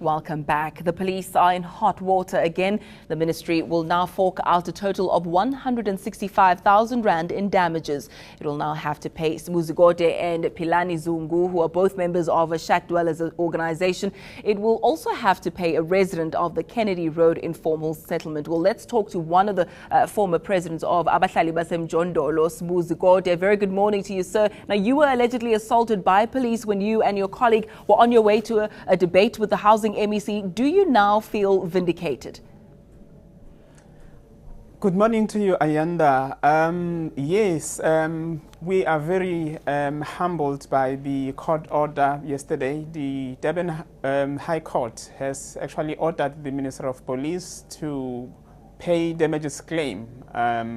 Welcome back. The police are in hot water again. The ministry will now fork out a total of 165,000 rand in damages. It will now have to pay Zikode and Philani Zungu, who are both members of a shackdwellers organization. It will also have to pay a resident of the Kennedy Road informal settlement. Well, let's talk to one of the former presidents of Abahlali Basemjondolo, Zikode. Very good morning to you, sir. Now, you were allegedly assaulted by police when you and your colleague were on your way to a debate with the Housing MEC. Do you now feel vindicated? Good morning to you, Ayanda. Yes, we are very humbled by the court order yesterday. The Durban High Court has actually ordered the Minister of Police to pay damages claim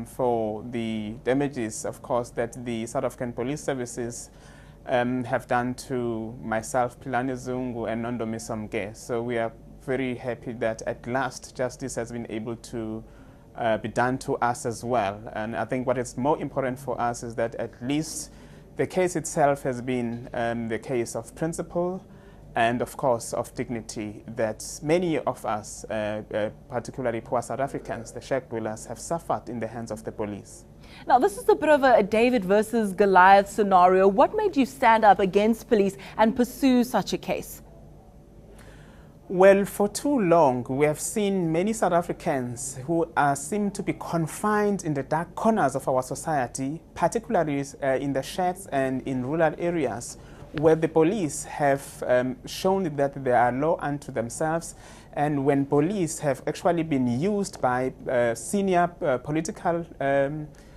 for the damages, of course, that the South African Police Services have done to myself, Philani Zungu, and Nondomi Somge. So we are very happy that at last justice has been able to be done to us as well. And I think what is more important for us is that at least the case itself has been the case of principle and, of course, of dignity that many of us, particularly poor South Africans, the shack dwellers, have suffered in the hands of the police. Now, this is a bit of a David versus Goliath scenario. What made you stand up against police and pursue such a case? Well, for too long, we have seen many South Africans who seem to be confined in the dark corners of our society, particularly in the shacks and in rural areas, where the police have shown that they are law unto themselves, and when police have actually been used by senior political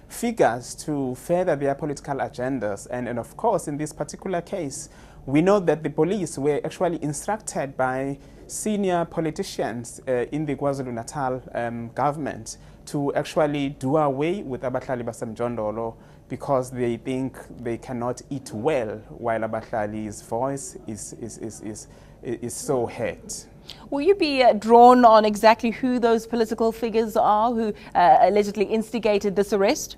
figures to further their political agendas. And of course, in this particular case, we know that the police were actually instructed by senior politicians in the KwaZulu-Natal government to actually do away with Abahlali Basemjondolo because they think they cannot eat well while Abahlali's voice is so heard. Will you be drawn on exactly who those political figures are who allegedly instigated this arrest?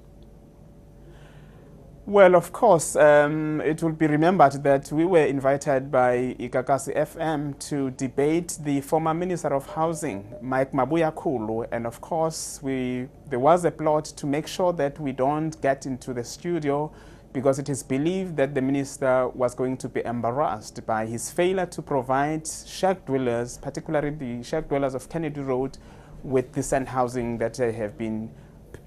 Well, of course, it will be remembered that we were invited by Ikakasi FM to debate the former Minister of Housing, Mabuyakhulu, and of course, there was a plot to make sure that we don't get into the studio because it is believed that the minister was going to be embarrassed by his failure to provide shack dwellers, particularly the shack dwellers of Kennedy Road, with decent housing that they have been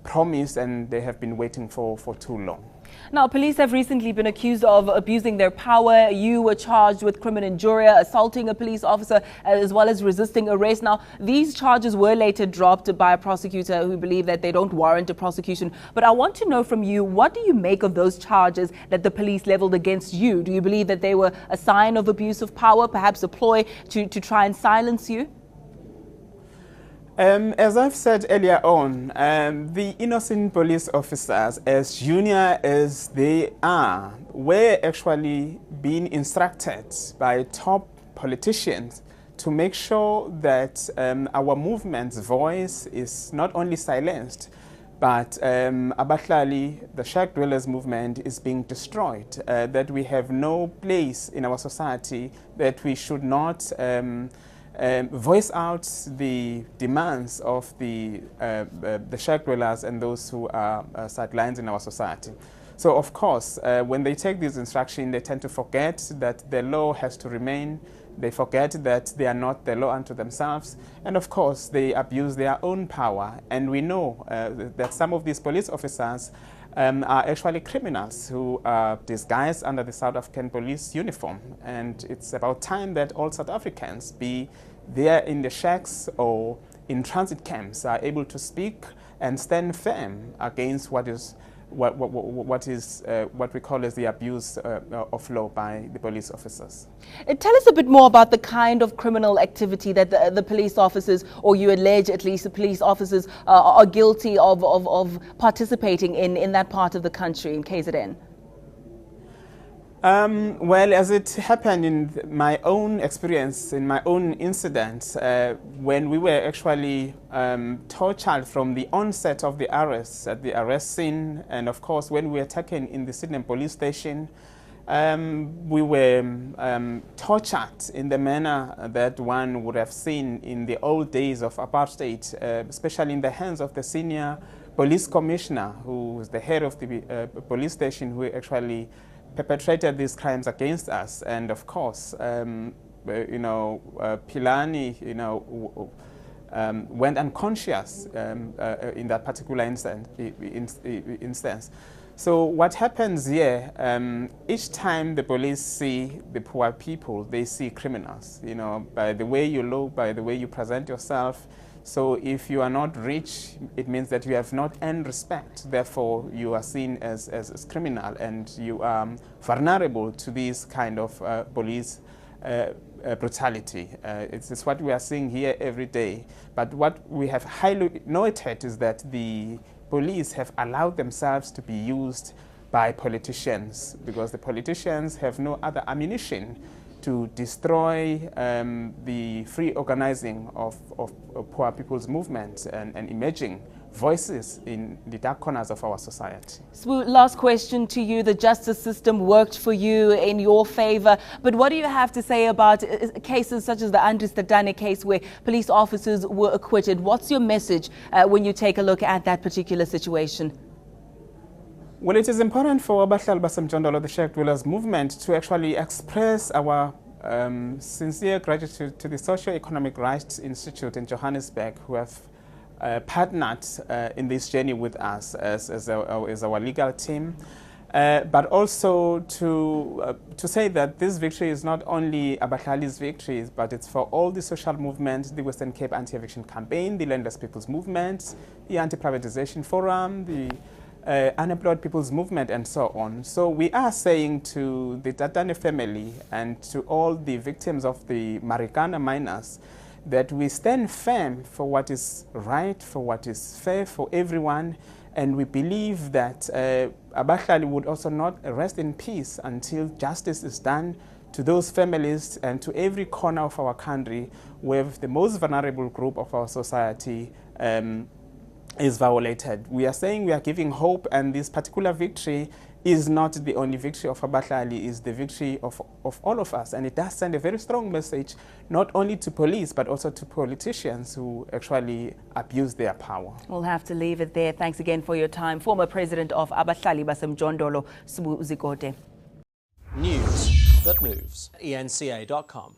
promised and they have been waiting for too long. Now, police have recently been accused of abusing their power. You were charged with criminal injury, assaulting a police officer, as well as resisting arrest. Now, these charges were later dropped by a prosecutor who believed that they don't warrant a prosecution. But I want to know from you, what do you make of those charges that the police leveled against you? Do you believe that they were a sign of abuse of power, perhaps a ploy to try and silence you? As I've said earlier on, the innocent police officers, as junior as they are, were actually being instructed by top politicians to make sure that our movement's voice is not only silenced, but Abahlali, the shack dwellers movement, is being destroyed, that we have no place in our society, that we should not voice out the demands of the shack dwellers and those who are sidelines in our society. So, of course, when they take these instructions, they tend to forget that the law has to remain. They forget that they are not the law unto themselves. And, of course, they abuse their own power. And we know that some of these police officers are actually criminals who are disguised under the South African police uniform. And it's about time that all South Africans, be there in the shacks or in transit camps, are able to speak and stand firm against what we call as the abuse of law by the police officers. Tell us a bit more about the kind of criminal activity that the police officers, or you allege at least the police officers, are guilty of participating in that part of the country, in KZN. Well, as it happened in my own experience, in my own incident, when we were actually tortured from the onset of the arrest, at the arrest scene, and of course when we were taken in the Sydenham Police Station, We were tortured in the manner that one would have seen in the old days of apartheid, especially in the hands of the senior police commissioner, who was the head of the police station, who actually perpetrated these crimes against us. And of course, Philani, went unconscious in that particular instance. So what happens here, each time the police see the poor people, they see criminals, by the way you look, by the way you present yourself. So if you are not rich, it means that you have not earned respect. Therefore, you are seen as criminal, and you are vulnerable to this kind of police brutality. It's what we are seeing here every day. But what we have highly noted is that the police have allowed themselves to be used by politicians, because the politicians have no other ammunition to destroy the free organizing of poor people's movements and emerging voices in the dark corners of our society. Sbu, last question to you. The justice system worked for you in your favor, but what do you have to say about cases such as the Zikode case where police officers were acquitted? What's your message when you take a look at that particular situation? Well, it is important for Abahlali baseMjondolo, the shackdwellers movement, to actually express our sincere gratitude to the Socio-Economic Rights Institute in Johannesburg, who have partnered in this journey with us as our legal team, but also to say that this victory is not only Abahlali's victory, but it's for all the social movements, the Western Cape Anti-Eviction Campaign, the Landless People's Movement, the Anti-Privatization Forum, the Unemployed People's Movement, and so on. So we are saying to the Tatane family and to all the victims of the Marikana miners that we stand firm for what is right, for what is fair for everyone, and we believe that Abahlali would also not rest in peace until justice is done to those families and to every corner of our country where the most vulnerable group of our society is violated. We are saying we are giving hope, and this particular victory is not the only victory of Abahlali, is the victory of all of us. And it does send a very strong message, not only to police, but also to politicians who actually abuse their power. We'll have to leave it there. Thanks again for your time. Former President of Abahlali baseMjondolo, Zikode. News that moves. eNCA.com.